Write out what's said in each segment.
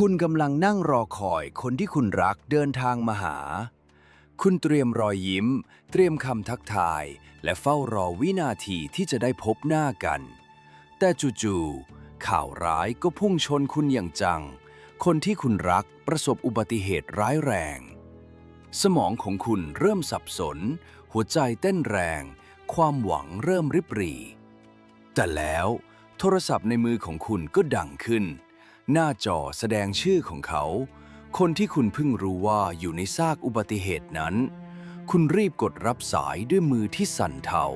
คุณกำลังนั่งรอคอยคนที่คุณรักเดินทางมาหา คุณเตรียมรอยยิ้ม เตรียมคำทักทาย และเฝ้ารอวินาทีที่จะได้พบหน้ากัน แต่จู่ๆข่าวร้ายก็พุ่งชนคุณอย่างจัง คนที่คุณรักประสบอุบัติเหตุร้ายแรง สมองของคุณเริ่มสับสน หัวใจเต้นแรง ความหวังเริ่มริบหรี่ แต่แล้วโทรศัพท์ในมือของคุณก็ดังขึ้น หน้าจอแสดงชื่อของเขา คนที่คุณเพิ่งรู้ว่าอยู่ในซากอุบัติเหตุนั้น คุณรีบกดรับสายด้วยมือที่สั่นเทา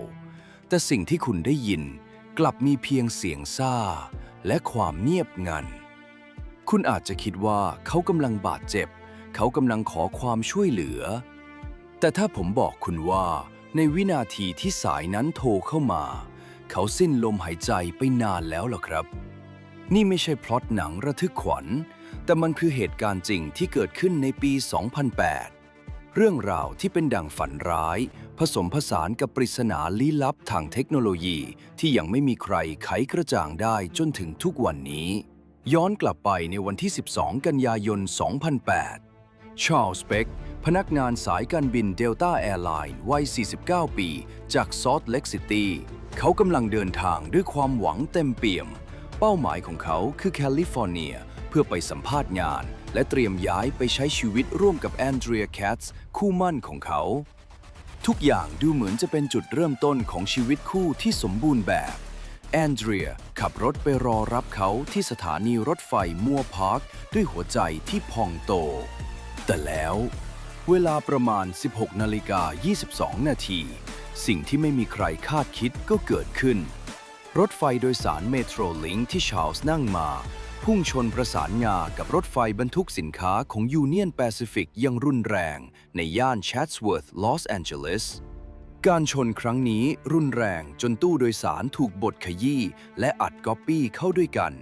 แต่สิ่งที่คุณได้ยินกลับมีเพียงเสียงซ่าและความเงียบงัน คุณอาจจะคิดว่าเขากำลังบาดเจ็บ เขากำลังขอความช่วยเหลือ แต่ถ้าผมบอกคุณว่าในวินาทีที่สายนั้นโทรเข้ามา เขาสิ้นลมหายใจไปนานแล้วล่ะครับ นี่ไม่ใช่พล็อตหนังระทึกขวัญ แต่มันคือเหตุการณ์จริงที่เกิดขึ้นในปี 2008 เรื่องราวที่เป็นดั่งฝันร้าย ผสมผสานกับปริศนาลี้ลับทางเทคโนโลยีที่ยังไม่มีใครไขกระจ่างได้จนถึงทุกวันนี้ ย้อนกลับไปในวันที่ 12 กันยายน 2008 ชาร์ลส์ เบ็กพนักงานสายการบินเดลต้าแอร์ไลน์วัย 49 ปี จากซอลต์เลคซิตี้ เขากำลังเดินทางด้วยความหวังเต็มเปี่ยม เป้าหมายของเขาคือแคลิฟอร์เนียเพื่อไปสัมภาษณ์งาน และเตรียมย้ายไปใช้ชีวิตร่วมกับแอนเดรีย แคทส์คู่หมั่นของเขา ทุกอย่างดูเหมือนจะเป็นจุดเริ่มต้นของชีวิตคู่ที่สมบูรณ์แบบ แอนเดรียขับรถไปรอรับเขาที่สถานีรถไฟมัวพาร์คด้วยหัวใจที่พองโต แต่แล้วเวลาประมาณ 16:22 นาที สิ่งที่ไม่มีใครคาดคิดก็เกิดขึ้น รถไฟโดยสารเมโทรลิงค์ที่ชาร์ลส์นั่งมา พุ่งชนประสานงากับรถไฟบรรทุกสินค้าของยูเนียนแปซิฟิกอย่างรุนแรงในย่านแชตสเวิร์ธ ลอสแอนเจลิส การชนครั้งนี้รุนแรงจนตู้โดยสารถูกบดขยี้และอัดก๊อปปี้เข้าด้วยกัน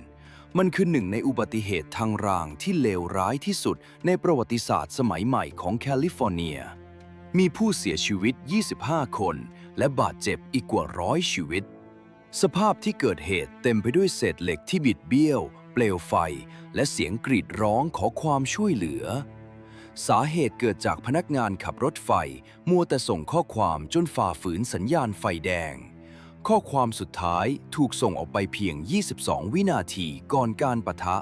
มันคือหนึ่งในอุบัติเหตุทางรางที่เลวร้ายที่สุดในประวัติศาสตร์สมัยใหม่ของแคลิฟอร์เนีย มีผู้เสียชีวิต 25 คน และบาดเจ็บอีกกว่า100 ชีวิต สภาพที่เกิดเหตุเต็มไปด้วยเศษเหล็กที่บิดเบี้ยว เปลวไฟ และเสียงกรีดร้องขอความช่วยเหลือ สาเหตุเกิดจากพนักงานขับรถไฟมัวแต่ส่งข้อความจนฝ่าฝืนสัญญาณไฟแดง ข้อความสุดท้ายถูกส่งออกไปเพียง 22 วินาทีก่อนการปะทะ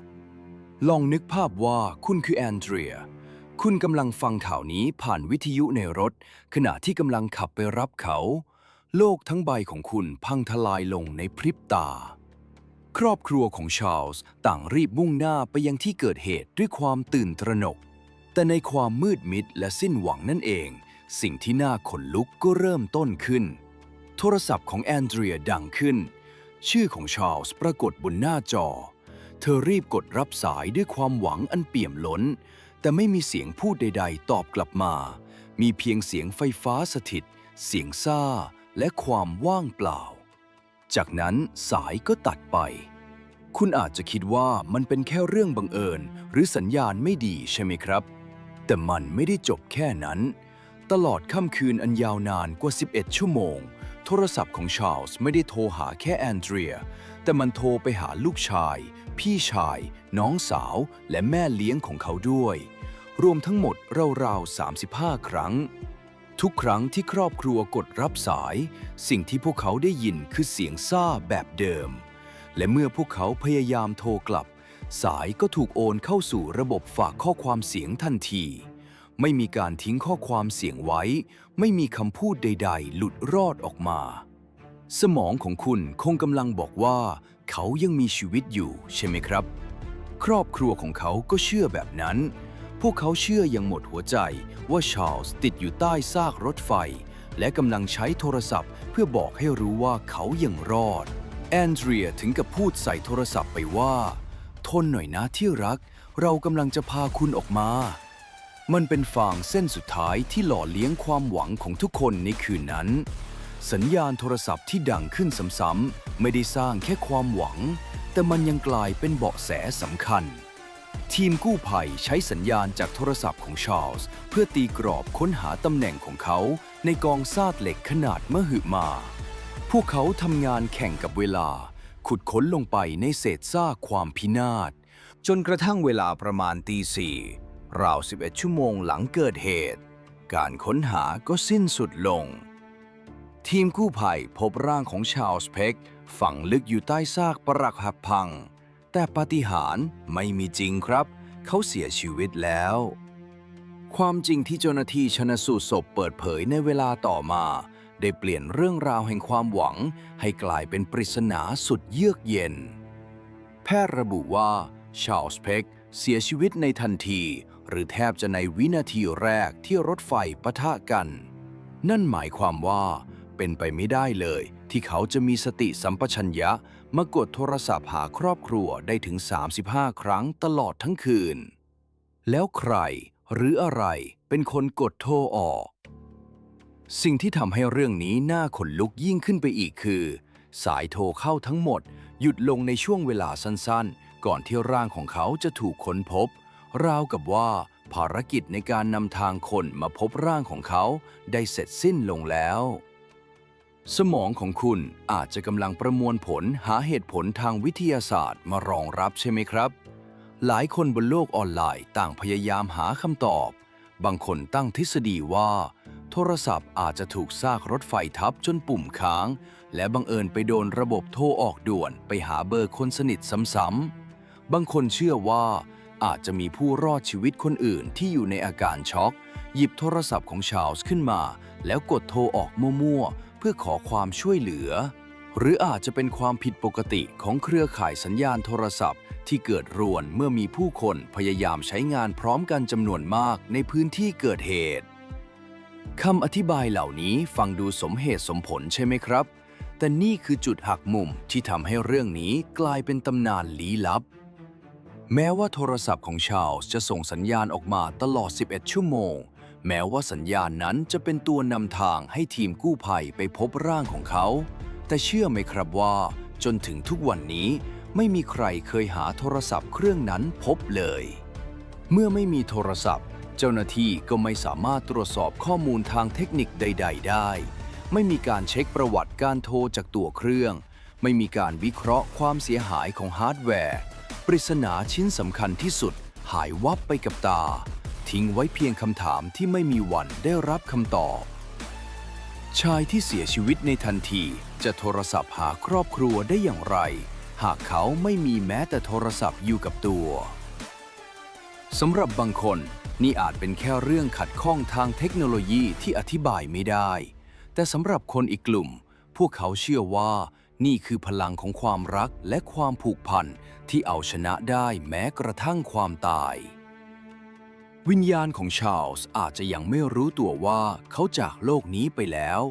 ลองนึกภาพว่าคุณคือแอนเดรีย คุณกำลังฟังข่าวนี้ผ่านวิทยุในรถ ขณะที่กำลังขับไปรับเขา โลกทั้งใบของคุณพังทลายลงในพริบตา ครอบครัวของชาร์ลส์ต่างรีบมุ่งหน้าไปยังที่เกิดเหตุด้วยความตื่นตระหนก แต่ในความมืดมิดและสิ้นหวังนั่นเอง สิ่งที่น่าขนลุกก็เริ่มต้นขึ้น โทรศัพท์ของแอนเดรียดังขึ้น ชื่อของชาร์ลส์ปรากฏบนหน้าจอ เธอรีบกดรับสายด้วยความหวังอันเปี่ยมล้น แต่ไม่มีเสียงพูดใดๆตอบกลับมา มีเพียงเสียงไฟฟ้าสถิต เสียงซ่า และความว่างเปล่า จากนั้นสายก็ตัดไป คุณอาจจะคิดว่ามันเป็นแค่เรื่องบังเอิญหรือสัญญาณไม่ดีใช่ไหมครับ แต่มันไม่ได้จบแค่นั้น ตลอดค่ำคืนอันยาวนานกว่า 11 ชั่วโมง โทรศัพท์ของชาร์ลส์ไม่ได้โทรหาแค่แอนเดรีย แต่มันโทรไปหาลูกชาย พี่ชาย น้องสาว และแม่เลี้ยงของเขาด้วย รวมทั้งหมดราวๆ 35 ครั้ง ทุกครั้งที่ครอบครัวกดรับสาย สิ่งที่พวกเขาได้ยินคือเสียงซ่าแบบเดิม และเมื่อพวกเขาพยายามโทรกลับ สายก็ถูกโอนเข้าสู่ระบบฝากข้อความเสียงทันที ไม่มีการทิ้งข้อความเสียงไว้ ไม่มีคำพูดใดๆ หลุดรอดออกมา สมองของคุณคงกำลังบอกว่าเขายังมีชีวิตอยู่ใช่ไหมครับ ครอบครัวของเขาก็เชื่อแบบนั้น พวกเขาเชื่ออย่างหมดหัวใจว่าชาร์ลส์ติดอยู่ใต้ซากรถไฟ และกำลังใช้โทรศัพท์เพื่อบอกให้รู้ว่าเขายังรอด แอนเดรียถึงกับพูดใส่โทรศัพท์ไปว่า ทนหน่อยนะที่รัก เรากำลังจะพาคุณออกมา มันเป็นฟางเส้นสุดท้ายที่หล่อเลี้ยงความหวังของทุกคนในคืนนั้น สัญญาณโทรศัพท์ที่ดังขึ้นซ้ำๆไม่ได้สร้างแค่ความหวัง แต่มันยังกลายเป็นเบาะแสสำคัญ ทีมกู้ภัยใช้สัญญาณจากโทรศัพท์ของชาร์ลส์เพื่อตีกรอบค้นหาตำแหน่งของเขาในกองซากเหล็กขนาดมหึมา พวกเขาทำงานแข่งกับเวลา ขุดค้นลงไปในเศษซากความพินาศ จนกระทั่งเวลาประมาณตี 4ราว11 ชั่วโมงหลังเกิดเหตุการค้นหาก็สิ้นสุดลงทีมกู้ภัยพบร่างของชาร์ลส์ เพกฝังลึกอยู่ใต้ซากปรักหักพังแต่ปาฏิหาริย์ไม่มีจริงครับเขาเสียชีวิตแล้วความจริงที่เจ้าหน้าที่ชันสูตรศพเปิดเผยในเวลาต่อมาได้เปลี่ยนเรื่องราวแห่งความหวังให้กลายเป็นปริศนาสุดเยือกเย็นแพทย์ระบุว่าชาร์ลส์ เพกเสียชีวิตในทันทีหรือแทบจะในวินาทีแรกที่รถไฟปะทะกันนั่นหมายความว่าเป็นไปไม่ได้เลยที่เขาจะมีสติสัมปชัญญะมากดโทรศัพท์หาครอบครัวได้ถึง35 ครั้งตลอดทั้งคืนแล้วใครหรืออะไรเป็นคนกดโทรออกสิ่งที่ทำให้เรื่องนี้น่าขนลุกยิ่งขึ้นไปอีกคือสายโทรเข้าทั้งหมดหยุดลงในช่วงเวลาสั้นๆก่อนที่ร่างของเขาจะถูกค้นพบราวกับว่าภารกิจในการนำทางคนมาพบร่างของเขาได้เสร็จสิ้นลงแล้วสมองของคุณอาจจะกำลังประมวลผลหาเหตุผลทางวิทยาศาสตร์มารองรับใช่ไหมครับหลายคนบนโลกออนไลน์ต่างพยายามหาคำตอบบางคนตั้งทฤษฎีว่าโทรศัพท์อาจจะถูกซากรถไฟทับจนปุ่มค้างและบังเอิญไปโดนระบบโทรออกด่วนไปหาเบอร์คนสนิทซ้ำๆบางคนเชื่อว่าอาจจะมีผู้รอดชีวิตคนอื่นที่อยู่ในอาการช็อกหยิบโทรศัพท์ของชาร์ลส์ขึ้นมาแล้วกดโทรออกมั่วๆเพื่อขอความช่วยเหลือหรืออาจจะเป็นความผิดปกติของเครือข่ายสัญญาณโทรศัพท์ที่เกิดรวนเมื่อมีผู้คนพยายามใช้งานพร้อมกันจำนวนมากในพื้นที่เกิดเหตุคำอธิบายเหล่านี้ฟังดูสมเหตุสมผลใช่ไหมครับแต่นี่คือจุดหักมุมที่ทำให้เรื่องนี้กลายเป็นตำนานลี้ลับแม้ว่าโทรศัพท์ของชาร์ลส์จะส่งสัญญาณออกมาตลอด11 ชั่วโมงแม้ว่าสัญญาณนั้นจะเป็นตัวนำทางให้ทีมกู้ภัยไปพบร่างของเขาแต่เชื่อไหมครับว่าจนถึงทุกวันนี้ไม่มีใครเคยหาโทรศัพท์เครื่องนั้นพบเลยเมื่อไม่มีโทรศัพท์เจ้าหน้าที่ก็ไม่สามารถตรวจสอบข้อมูลทางเทคนิคใดๆได้ไม่มีการเช็คประวัติการโทรจากตัวเครื่องไม่มีการวิเคราะห์ความเสียหายของฮาร์ดแวร์ปริศนาชิ้นสำคัญที่สุดหายวับไปกับตาทิ้งไว้เพียงคำถามที่ไม่มีวันได้รับคำตอบชายที่เสียชีวิตในทันทีจะโทรศัพท์หาครอบครัวได้อย่างไรหากเขาไม่มีแม้แต่โทรศัพท์อยู่กับตัวสำหรับบางคนนี่อาจเป็นแค่เรื่องขัดข้องทางเทคโนโลยีที่อธิบายไม่ได้แต่สำหรับคนอีกกลุ่มพวกเขาเชื่อว่านี่คือพลังของความรักและความผูกพันที่เอาชนะได้แม้กระทั่งความตายวิญญาณของชาร์ลส์อาจจะยังไม่รู้ตัวว่าเขาจากโลกนี้ไปแล้ว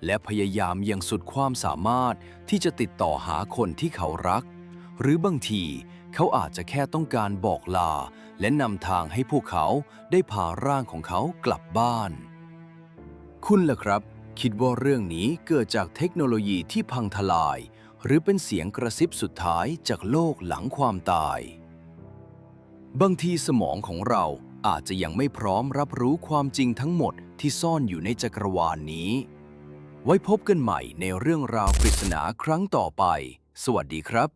และพยายามอย่างสุดความสามารถที่จะติดต่อหาคนที่เขารักหรือบางทีเขาอาจจะแค่ต้องการบอกลาและนำทางให้พวกเขาได้พาร่างของเขากลับบ้านคุณล่ะครับคิดว่าเรื่องนี้เกิดจากเทคโนโลยีที่พังทลายหรือเป็นเสียงกระซิบสุดท้ายจากโลกหลังความตายบางทีสมองของเราอาจจะยังไม่พร้อมรับรู้ความจริงทั้งหมดที่ซ่อนอยู่ในจักรวาลนี้ไว้พบกันใหม่ในเรื่องราวปริศนาครั้งต่อไปสวัสดีครับ